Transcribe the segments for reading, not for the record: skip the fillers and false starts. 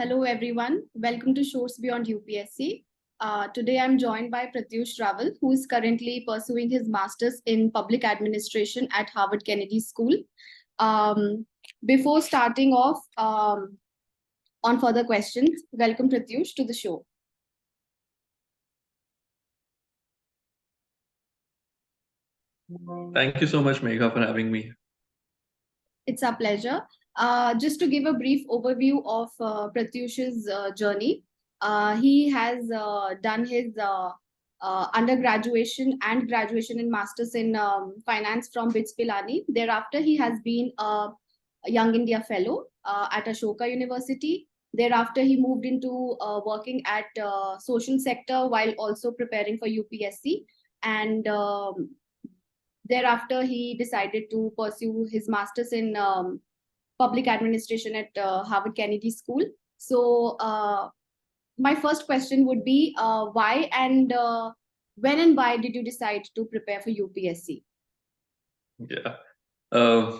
Hello everyone, welcome to Shores Beyond UPSC. Today I'm joined by Pratyush Rawal, who is currently pursuing his master's in public administration at Harvard Kennedy School. Before starting off on further questions, welcome Pratyush to the show. Thank you so much, Megha, for having me. It's a pleasure. Just to give a brief overview of Pratyush's journey, he has done his undergraduation and graduation in masters in finance from BITS Pilani. Thereafter, he has been a Young India Fellow at Ashoka University. Thereafter, he moved into working at social sector while also preparing for UPSC. And thereafter, he decided to pursue his master's in public administration at Harvard Kennedy School. So my first question would be why and when and why did you decide to prepare for UPSC? Yeah.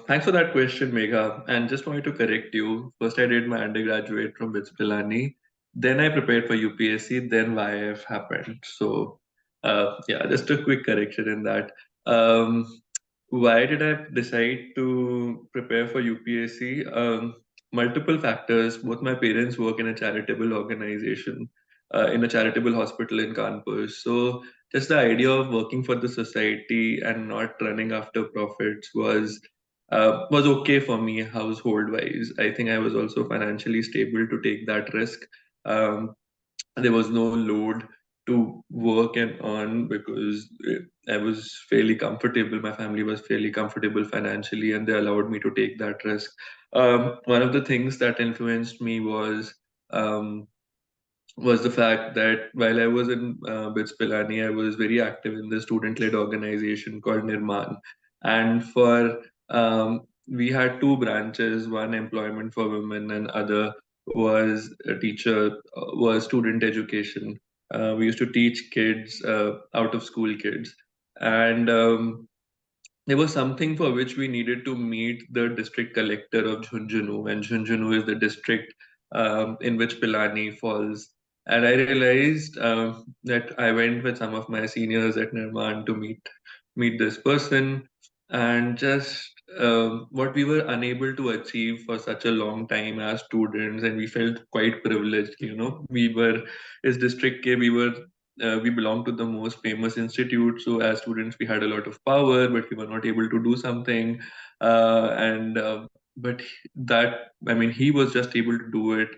Thanks for that question, Megha. And just wanted to correct you. First, I did my undergraduate from BITS Pilani. Then I prepared for UPSC. Then YF happened. So, yeah, just a quick correction in that. Um, why did I decide to prepare for UPSC? Multiple factors. Both my parents work in a charitable organization, in a charitable hospital in Kanpur. So, just the idea of working for the society and not running after profits was okay for me household wise. I think I was also financially stable to take that risk. Um, there was no load to work and earn because I was fairly comfortable. My family was fairly comfortable financially, and they allowed me to take that risk. One of the things that influenced me um, was the fact that while I was in BITS Pilani, I was very active in the student-led organization called Nirman. And we had two branches, one employment for women and other was was student education. We used to teach kids, out of school kids. And there was something for which we needed to meet the district collector of Jhunjhunu, and Jhunjhunu is the district in which Pilani falls. And I realized that I went with some of my seniors at Nirman to meet this person, and just what we were unable to achieve for such a long time as students, and we felt quite privileged. You know, we were as District K, we belonged to the most famous institute. So as students, we had a lot of power, but we were not able to do something. And but that I mean, he was just able to do it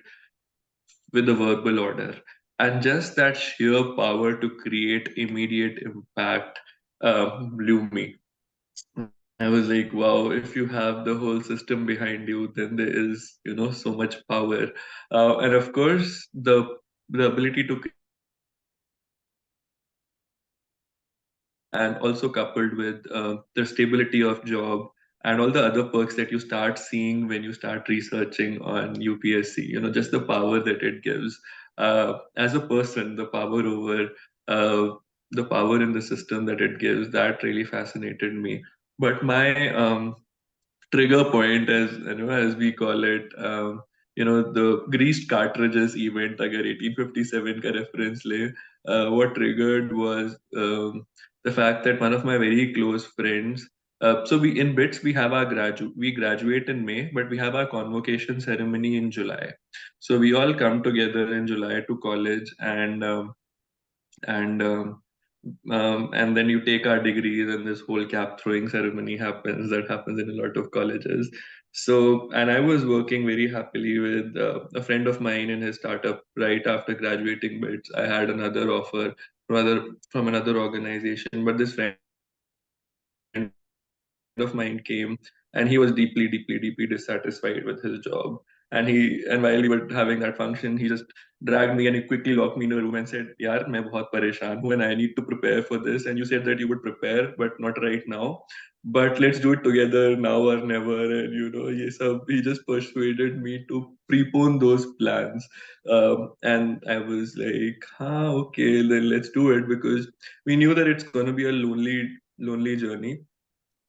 with a verbal order, and just that sheer power to create immediate impact blew me. I was like, wow, if you have the whole system behind you, then there is, so much power. And of course, the ability to and also coupled with the stability of job and all the other perks that you start seeing when you start researching on UPSC, just the power that it gives. As a person, uh, the power in the system that it gives, that really fascinated me. But my trigger point, as we call it, the greased cartridges event, agar 1857 ka reference le, what triggered was the fact that one of my very close friends, so we in BITS we graduate in May, but we have our convocation ceremony in July. So we all come together in July to college, and then you take our degrees, and this whole cap throwing ceremony happens that happens in a lot of colleges. So, and I was working very happily with a friend of mine in his startup right after graduating BITS. I had another offer from another organization, but this friend of mine came, and he was deeply, deeply, deeply dissatisfied with his job. And while we were having that function, he just dragged me and he quickly locked me in a room and said, "Yaar, मैं बहुत परेशान हूँ and I need to prepare for this. And you said that you would prepare, but not right now. But let's do it together now or never." And ये सब, he just persuaded me to prepone those plans. And I was like, okay, then let's do it, because we knew that it's going to be a lonely journey.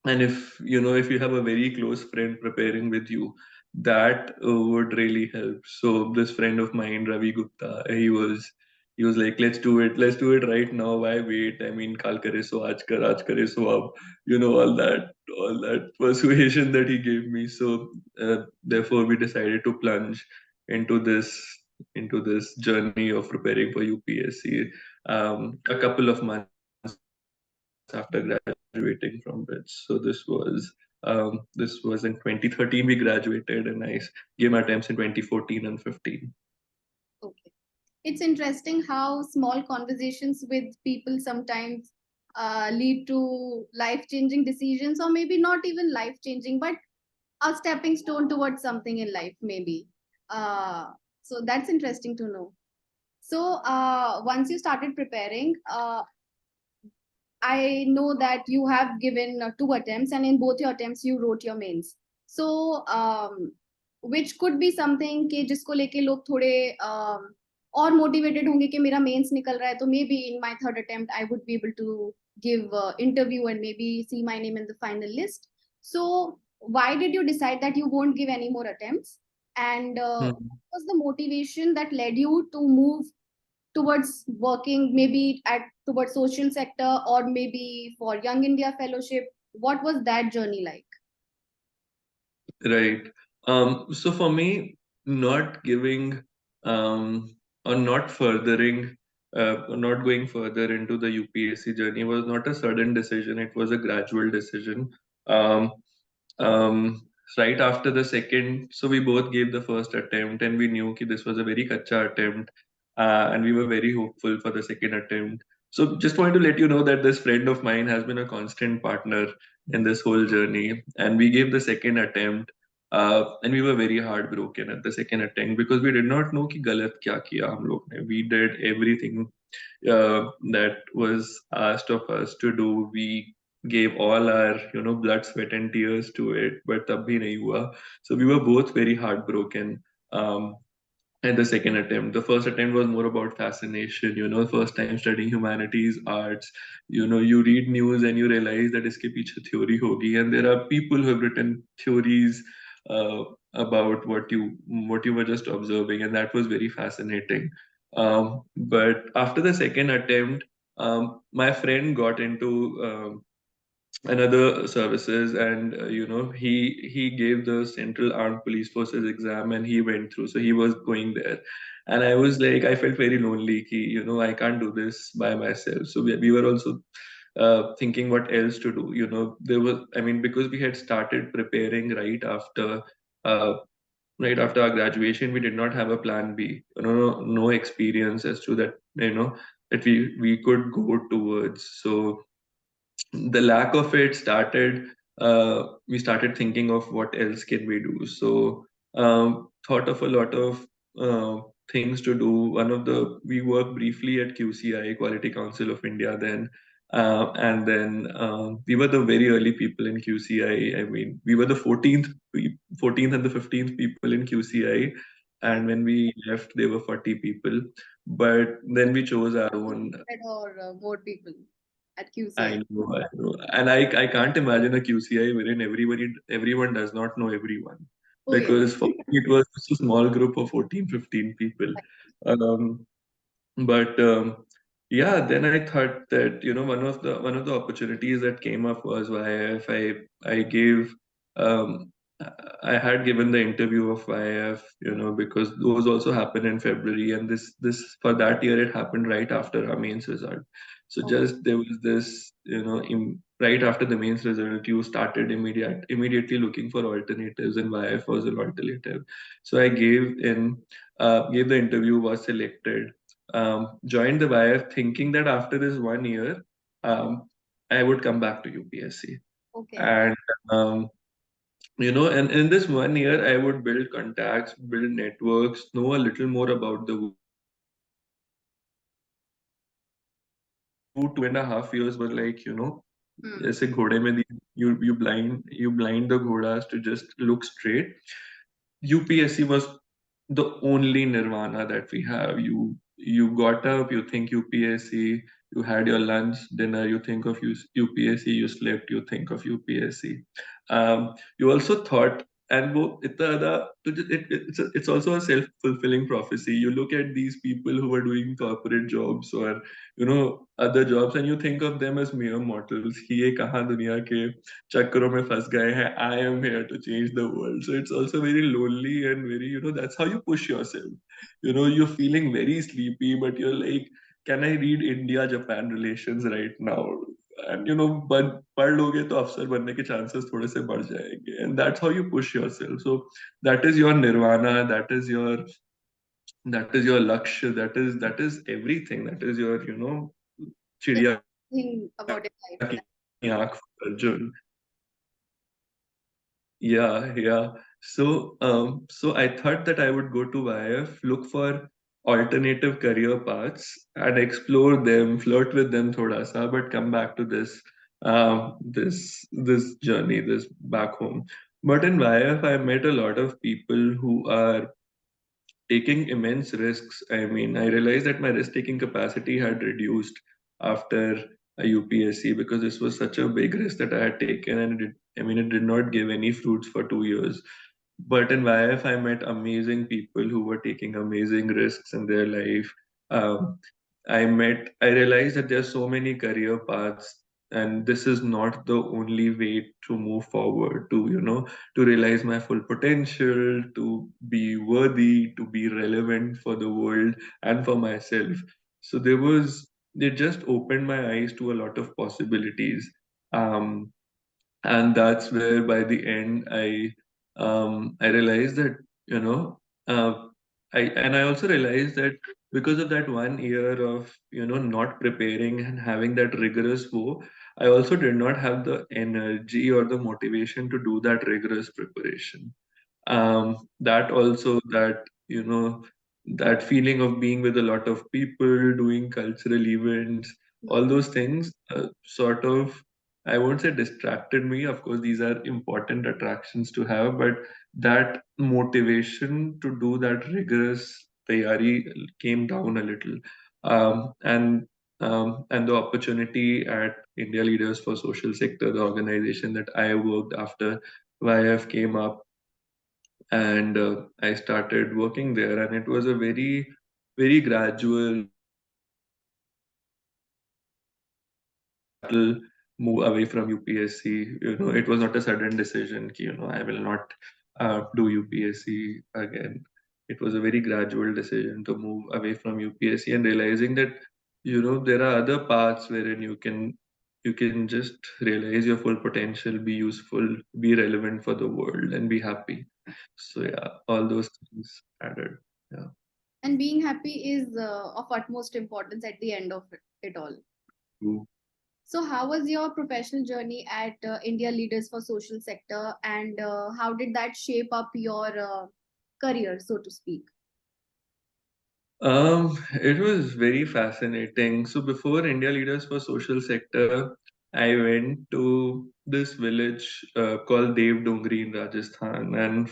And if you have a very close friend preparing with you, that would really help. So this friend of mine, Ravi Gupta, he was like, let's do it right now. Why wait? I mean, kal kare so aaj kare so ab, all that persuasion that he gave me. So therefore, we decided to plunge into this into this journey of preparing for UPSC. A couple of months after graduating from BITS. So this was in 2013 we graduated, and I gave my attempts in 2014 and 15. Okay. It's interesting how small conversations with people sometimes lead to life-changing decisions, or maybe not even life-changing, but a stepping stone towards something in life, maybe. So that's interesting to know. So once you started preparing, I know that you have given two attempts, and in both your attempts, you wrote your mains. So, which could be something कि जिसको लेके लोग थोड़े और motivated होंगे कि मेरा mains निकल रहा है, तो maybe in my third attempt I would be able to give interview and maybe see my name in the final list. So, why did you decide that you won't give any more attempts? And what was the motivation that led you to move towards working maybe at towards social sector or maybe for Young India Fellowship? What was that journey like? Right. So for me, not giving or not furthering, not going further into the UPSC journey was not a sudden decision. It was a gradual decision. Um, um, right after the second, so we both gave the first attempt, and we knew that this was a very kacha attempt, and we were very hopeful for the second attempt. So just wanted to let you know that this friend of mine has been a constant partner in this whole journey, and we gave the second attempt, and we were very heartbroken at the second attempt because we did not know कि गलत क्या किया हम लोग ने. We did everything that was asked of us to do. We gave all our blood, sweat and tears to it, but tab bhi nahi hua. So we were both very heartbroken. Um, at the second attempt. The first attempt was more about fascination, first time studying humanities, arts. You read news and you realize that iske piche theory hogi, and there are people who have written theories uh, about what you were just observing, and that was very fascinating. But after the second attempt, my friend got into another services, and he gave the Central Armed Police Forces exam, and he went through, so he was going there. And I was like, I felt very lonely ki, I can't do this by myself. So we were also thinking what else to do. There was, I mean, because we had started preparing uh, right after our graduation, we did not have a plan B. No experience as to that, that we could go towards. So the lack of it started, we started thinking of what else can we do. So thought of a lot of things to do. We worked briefly at QCI, Quality Council of India then. And then we were the very early people in QCI. I mean, we were the 14th and the 15th people in QCI. And when we left, there were 40 people. But then we chose our own. Or more people at QCI. I know. And I can't imagine a QCI wherein everyone does not know everyone. Oh yeah. Because for me, it was just a small group of 14, 15 people. Um, but yeah, then I thought that one of the opportunities that came up was why if I gave um, I had given the interview of YF, because those also happened in February, and this for that year it happened right after our mains result. So Okay. just there was this, right after the mains result, you started immediately looking for alternatives, and YF was an alternative. So I gave the interview, was selected, joined the YF thinking that after this 1 year, I would come back to UPSC. Okay. And and in this 1 year, I would build contacts, build networks, know a little more about the world. So 2.5 years were like, जैसे घोड़े में you blind the ghodas to just look straight. UPSC was the only nirvana that we have. You got up, you think UPSC, you had your lunch, dinner, you think of UPSC, you slept, you think of UPSC. You also thought and it's also a self-fulfilling prophecy. You look at these people who are doing corporate jobs or other jobs, and you think of them as mere mortals कि ये कहाँ दुनिया के चक्करों में फंस गए हैं. I am here to change the world. So it's also very lonely and very, that's how you push yourself. You're feeling very sleepy, but you're like, can I read India Japan relations right now? And पढ़ लोगे तो अफसर बनने के chances थोड़े से बढ़ जाएंगे. And that's how you push yourself. So that is your nirvana, that is your lakshya, that is everything. That is your, The चिड़िया thing about your life. की आंख for Arjun. Yeah, yeah. So I thought that I would go to YF, look for alternative career paths and explore them, flirt with them thoda sa, but come back to this journey, this back home. But in YF, I met a lot of people who are taking immense risks. I mean, I realized that my risk-taking capacity had reduced after a UPSC because this was such a big risk that I had taken, and it did not give any fruits for 2 years. But in YF, I met amazing people who were taking amazing risks in their life. Um, I realized that there are so many career paths, and this is not the only way to move forward, to realize my full potential, to be worthy, to be relevant for the world and for myself. So it just opened my eyes to a lot of possibilities. Um, and that's where by the end I realized that you know uh, I also realized that because of that 1 year of not preparing and having that rigorous woe, I also did not have the energy or the motivation to do that rigorous preparation. That also, that feeling of being with a lot of people, doing cultural events, all those things sort of, I won't say distracted me. Of course, these are important attractions to have, but that motivation to do that rigorous tayari came down a little. And the opportunity at India Leaders for Social Sector, the organization that I worked after YF, came up, and I started working there, and it was a very, very gradual move away from UPSC. It was not a sudden decision ki, I will not do UPSC again. It was a very gradual decision to move away from UPSC and realizing that there are other paths wherein you can just realize your full potential, be useful, be relevant for the world, and be happy. So yeah, all those things added. Yeah. And being happy is of utmost importance at the end of it all. True. So, how was your professional journey at India Leaders for Social Sector, and how did that shape up your career, so to speak? It was very fascinating. So before India Leaders for Social Sector, I went to this village called Dev Dongri in Rajasthan, and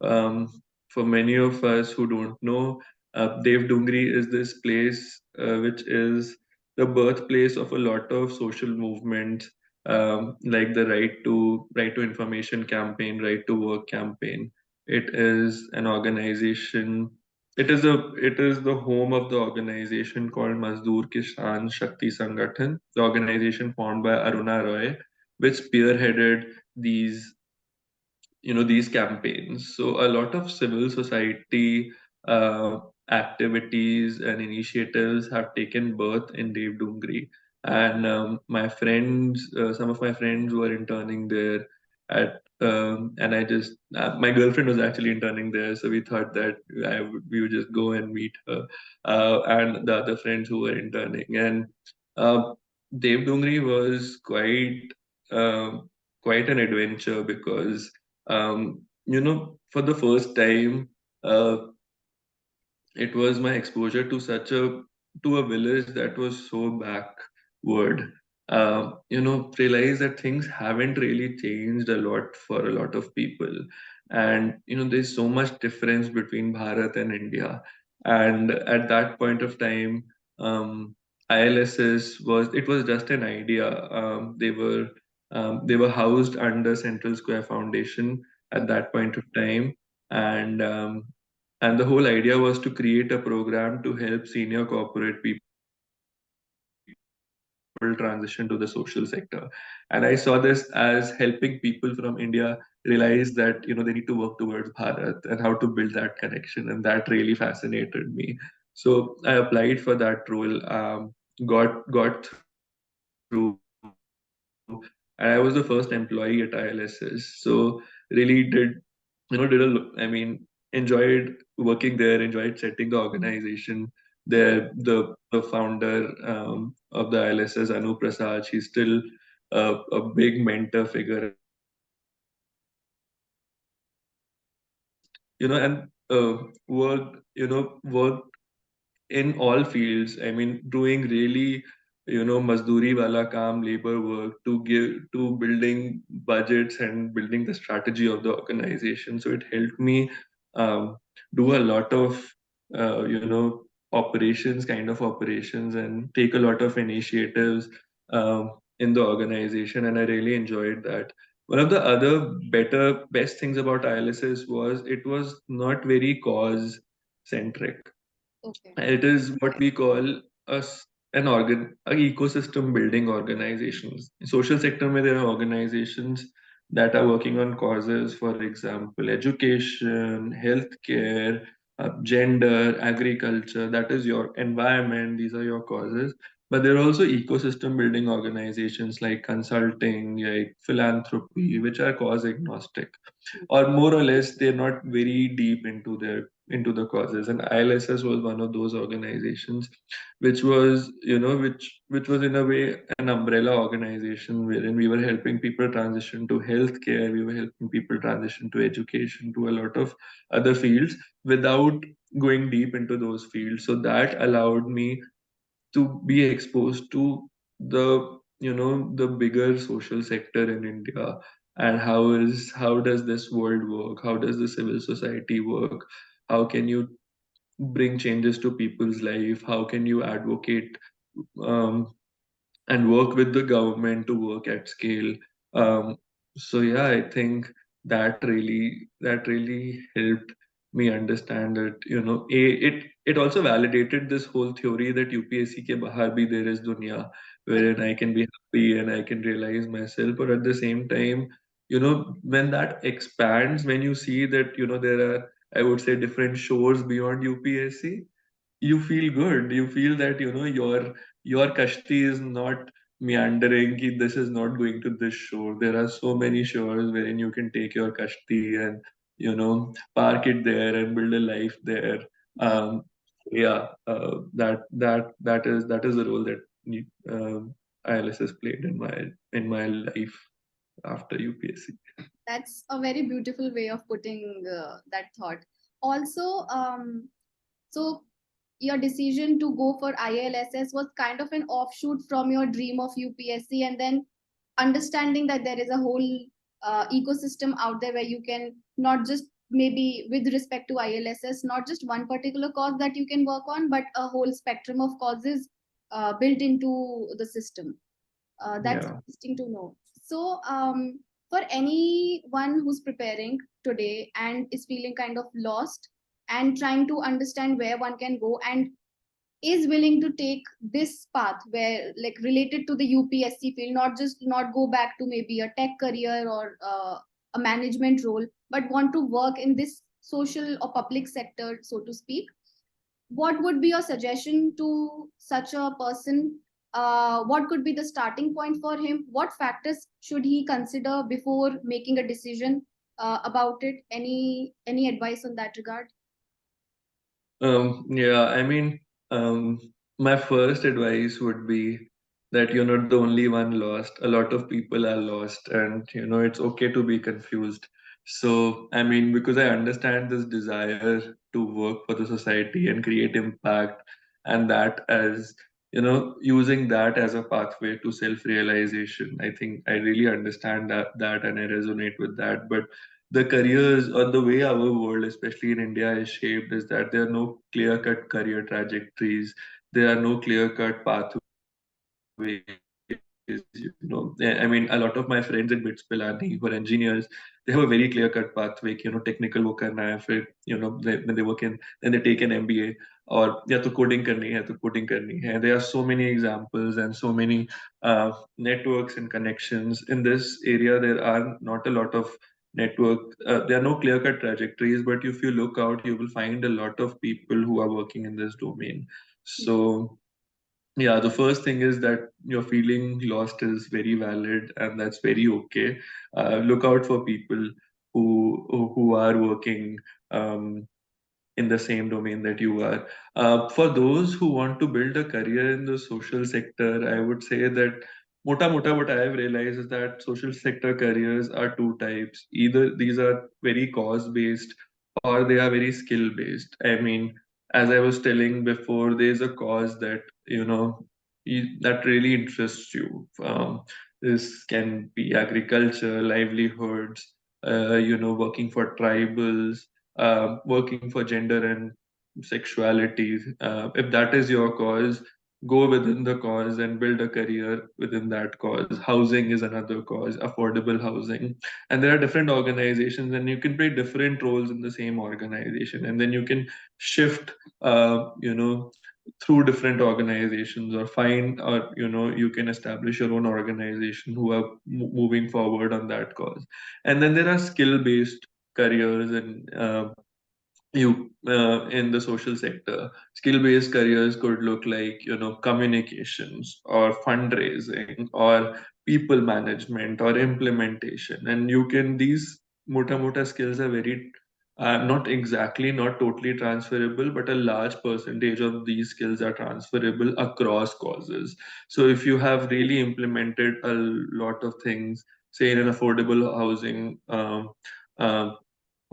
um, for many of us who don't know, Dev Dongri is this place which is the birthplace of a lot of social movements, like the right to information campaign, right to work campaign. It is an organization it is the home of the organization called Mazdoor Kisan Shakti Sangathan, the organization formed by Aruna Roy, which spearheaded these these campaigns. So a lot of civil society activities and initiatives have taken birth in Devdungri, and some of my friends were interning there and my girlfriend was actually interning there, so we thought that we would just go and meet her and the other friends who were interning. And uh, Devdungri was quite an adventure because for the first time, uh, it was my exposure to a village that was so backward. Realize that things haven't really changed a lot for a lot of people, and there's so much difference between Bharat and India. And at that point of time, ILSS was just an idea. They were housed under Central Square Foundation, at that point of time, and the whole idea was to create a program to help senior corporate people transition to the social sector. And I saw this as helping people from India realize that they need to work towards Bharat and how to build that connection, and that really fascinated me. So I applied for that role, got through, and I was the first employee at ILSS. So really enjoyed working there, enjoyed setting the organization there. The founder of the ILSS, Anu Prasad, she's still a big mentor figure at ILSS. Worked in all fields. I mean, doing really, mazduri wala kaam, labor work to give to building budgets and building the strategy of the organization. So it helped me um, do a lot of, operations, kind of operations, and take a lot of initiatives in the organization. And I really enjoyed that. One of the other best things about ILSS was it was not very cause centric. Okay. It is what we call an ecosystem building organizations. In social sector, mein, there are organizations that are working on causes, for example, education, healthcare, gender, agriculture. That is your environment. These are your causes. But there are also ecosystem building organizations like consulting, like philanthropy, which are cause agnostic, or more or less they're not very deep into the causes. And ILSS was one of those organizations which was, which was in a way an umbrella organization wherein we were helping people transition to healthcare, we were helping people transition to education, to a lot of other fields without going deep into those fields. So that allowed me to be exposed to the bigger social sector in India, and how does this world work? How does the civil society work? How can you bring changes to people's life? How can you advocate um, and work with the government to work at scale? Um, so yeah, I think that really helped me understand that it also validated this whole theory that UPSC ke bahar bhi there is dunya wherein I can be happy and I can realize myself. But at the same time, when that expands, when you see that there are, I would say, different shores beyond UPSC, you feel good. You feel that your kashti is not meandering, ki this is not going to this shore. There are so many shores wherein you can take your kashti and park it there and build a life there. um yeah, that is the role that ILS has played in my life after UPSC. That's a very beautiful way of putting that thought. Also, so your decision to go for ILSS was kind of an offshoot from your dream of UPSC, and then understanding that there is a whole ecosystem out there where you can not just, maybe with respect to ILSS, not just one particular cause that you can work on, but a whole spectrum of causes built into the system. That's Yeah. interesting to know. So, for anyone who's preparing today and is feeling kind of lost and trying to understand where one can go, and is willing to take this path where, like, related to the UPSC field, not go back to maybe a tech career or a management role, but want to work in this social or public sector, so to speak, what would be your suggestion to such a person? What could be the starting point for him? What factors should he consider before making a decision about it? Any advice on that regard? Yeah, I mean, um, my first advice would be that you're not the only one lost. A lot of people are lost, and it's okay to be confused. So, I mean, because I understand this desire to work for the society and create impact, and that as using that as a pathway to self-realization. I think I really understand that and I resonate with that. But the careers or the way our world, especially in India, is shaped is that there are no clear-cut career trajectories. There are no clear-cut pathways. I mean, a lot of my friends in BITS Pilani who are engineers, they they have a very clear cut pathway कि, technical वो करना है, फिर when they work in, then they take an MBA, और या तो coding करनी है तो coding करनी है. There are so many examples and so many networks and connections in this area. There are not a lot of network, there are no clear cut trajectories, but if you look out, you will find a lot of people who are working in this domain. So yeah, the first thing is that your feeling lost is very valid, and that's very okay. Look out for people who are working in the same domain that you are. For those who want to build a career in the social sector, I would say that mota mota what I have realized is that social sector careers are two types. Either these are very cause based or they are very skill based. I mean, as I was telling before, there's a cause that that really interests you. This can be agriculture, livelihoods, working for tribals, working for gender and sexuality. If that is your cause, go within the cause and build a career within that cause. Housing is another cause, affordable housing. And there are different organizations, and you can play different roles in the same organization. And then you can shift, through different organizations, or find, or you can establish your own organization who are moving forward on that cause. And then there are skill based careers, and you in the social sector. Skill based careers could look like communications or fundraising or people management or implementation. And you can, these mota skills are very not totally transferable, but a large percentage of these skills are transferable across causes. So if you have really implemented a lot of things, say in an affordable housing um,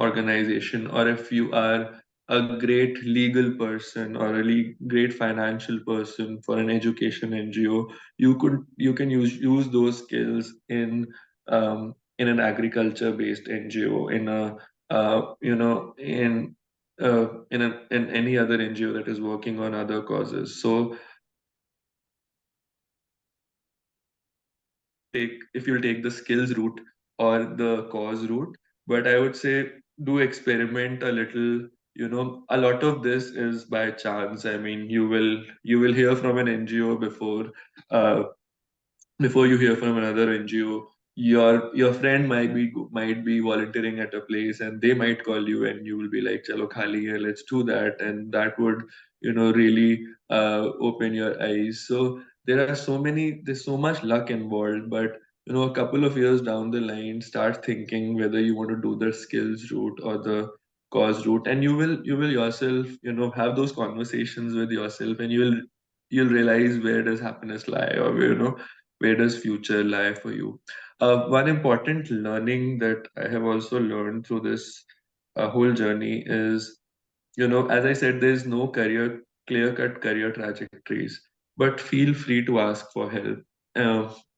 organization, or if you are a great legal person or a great financial person for an education NGO, you can use those skills in an agriculture based NGO, in a in any other NGO that is working on other causes. So if you'll take the skills route or the cause route, but I would say do experiment a little. A lot of this is by chance. I mean, you will hear from an NGO uh, before you hear from another NGO. Your friend might be volunteering at a place, and they might call you, and you will be like, "Chalo khali hai, let's do that," and that would really open your eyes. So there's so much luck involved, but a couple of years down the line, start thinking whether you want to do the skills route or the cause route, and you will yourself have those conversations with yourself, and you'll realize where does happiness lie, or where does future lie for you. One important learning that I have also learned through this whole journey is, as I said, there's no clear cut career trajectories, but feel free to ask for help.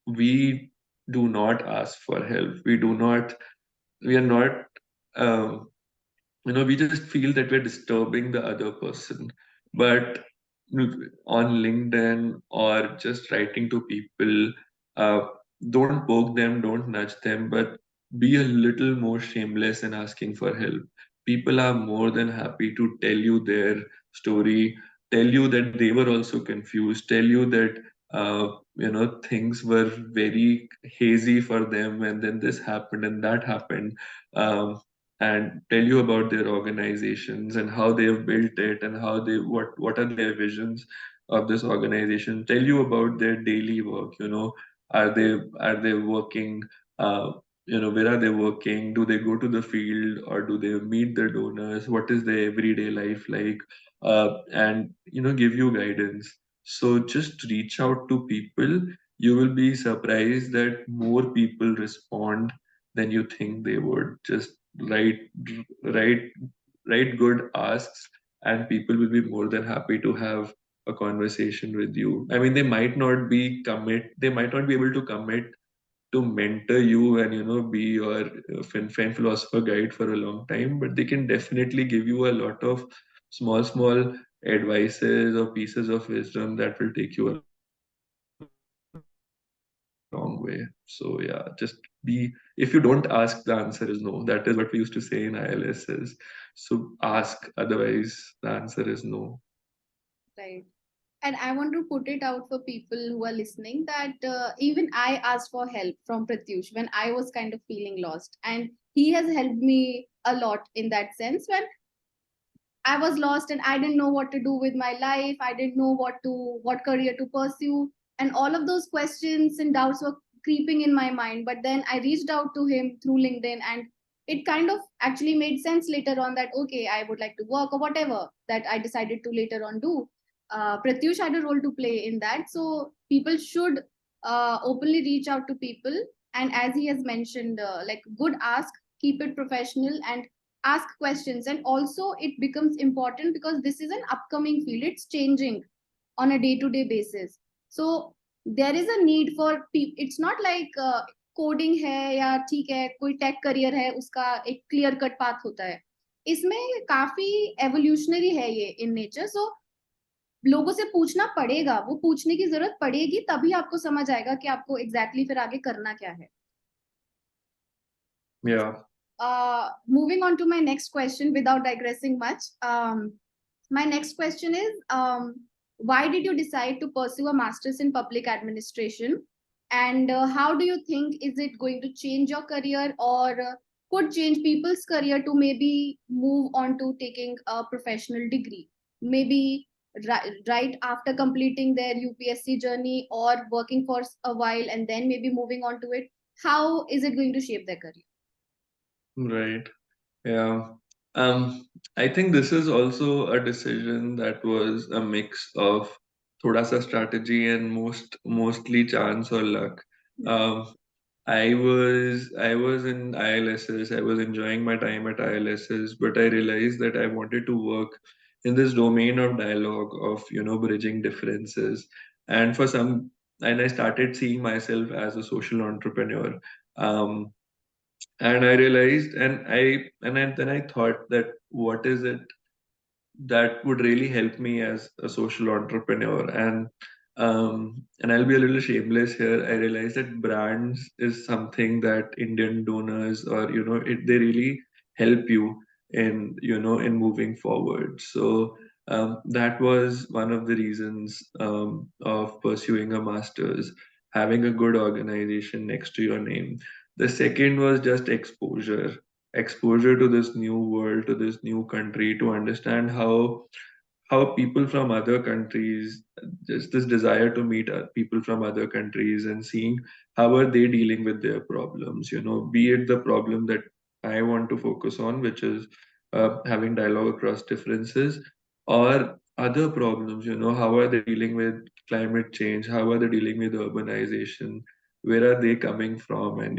We do not ask for help. We are not, um, we just feel that we're disturbing the other person. But on LinkedIn or just writing to people, uh, don't poke them, don't nudge them, but be a little more shameless in asking for help. People are more than happy to tell you their story, tell you that they were also confused, tell you that things were very hazy for them, and then this happened and that happened. And tell you about their organizations and how they have built it, and what are their visions of this organization. Tell you about their daily work. Are they working? Where are they working? Do they go to the field, or do they meet the donors? What is their everyday life like? And give you guidance. So just reach out to people. You will be surprised that more people respond than you think they would. Just write write write good asks, and people will be more than happy to have a conversation with you. I mean, they might not be able to commit to mentor you and be your friend philosopher guide for a long time, but they can definitely give you a lot of small advices or pieces of wisdom that will take you a long way. wrong way. So yeah, just be, if you don't ask, the answer is no. That is what we used to say in ILSS. So ask, otherwise the answer is no. Right. And I want to put it out for people who are listening that even I asked for help from Pratyush when I was kind of feeling lost. And he has helped me a lot in that sense when I was lost and I didn't know what to do with my life. I didn't know what career to pursue. And all of those questions and doubts were creeping in my mind. But then I reached out to him through LinkedIn, and it kind of actually made sense later on that, okay, I would like to work or whatever that I decided to later on do. Pratyush had a role to play in that. So people should openly reach out to people. And as he has mentioned, like good ask, keep it professional, and ask questions. And also it becomes important because this is an upcoming field, it's changing on a day to day basis. So there is a need for people. It's not like coding है या ठीक है कोई take career है उसका एक clear cut path होता है. इसमें काफी एवोल्यूशनरी है ये इन नेचर. सो लोगों से पूछना पड़ेगा, वो पूछने की जरूरत पड़ेगी, तभी आपको समझ आएगा कि आपको एग्जैक्टली फिर आगे करना क्या है. Yeah. Moving on to my next question without digressing much. My next question is, why did you decide to pursue a master's in public administration? And how do you think is it going to change your career, or could change people's career to maybe move on to taking a professional degree? Maybe right after completing their UPSC journey, or working for a while and then maybe moving on to it. How is it going to shape their career? Right. Yeah. I think this is also a decision that was a mix of thoda sa strategy and mostly chance or luck. Um, I was in ILSS. I was enjoying my time at ILSS, but I realized that I wanted to work in this domain of dialogue, of bridging differences, and and I started seeing myself as a social entrepreneur. Um, and I realized, then I thought that what is it that would really help me as a social entrepreneur. And I'll be a little shameless here. I realized that brands is something that Indian donors, or they really help you in moving forward. So that was one of the reasons of pursuing a master's, having a good organization next to your name. The second was just exposure to this new world, to this new country, to understand how people from other countries, just this desire to meet people from other countries and seeing how are they dealing with their problems, be it the problem that I want to focus on, which is having dialogue across differences, or other problems, how are they dealing with climate change, how are they dealing with urbanization, where are they coming from, and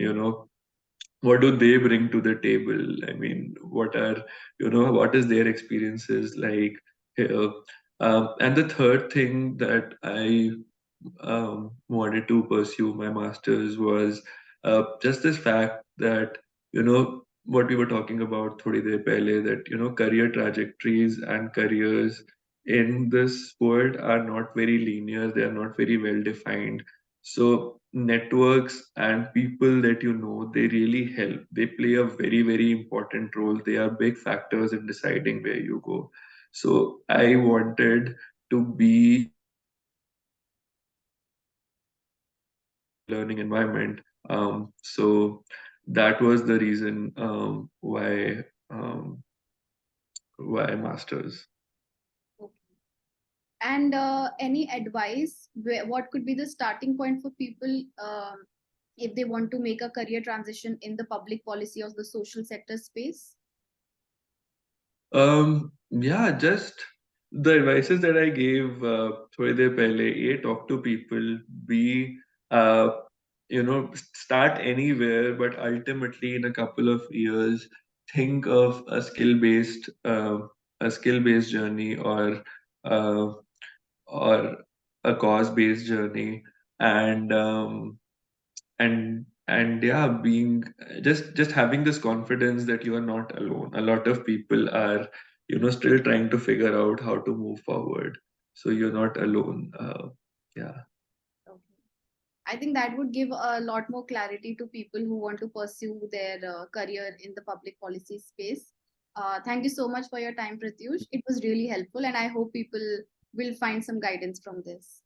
what do they bring to the table? I mean, what is their experiences like here? And the third thing that I wanted to pursue my master's was just this fact that, what we were talking about thodi der pehle, that, career trajectories and careers in this world are not very linear, they are not very well defined. So networks and people that they really help. They play a very, very important role. They are big factors in deciding where you go. So I wanted to be learning environment. So that was the reason why masters. Okay. And any advice, what could be the starting point for people if they want to make a career transition in the public policy or the social sector space? Yeah, just the advices that I gave थोड़ी देर पहले. A, talk to people. B, uh, start anywhere, but ultimately in a couple of years, think of a skill-based journey, uh, or a cause-based journey, and yeah, being just having this confidence that you are not alone. A lot of people are still trying to figure out how to move forward, so you're not alone. Yeah. Okay. I think that would give a lot more clarity to people who want to pursue their career in the public policy space. Thank you so much for your time, Pratyush. It was really helpful, and I hope people will find some guidance from this.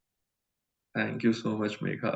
Thank you so much, Megha.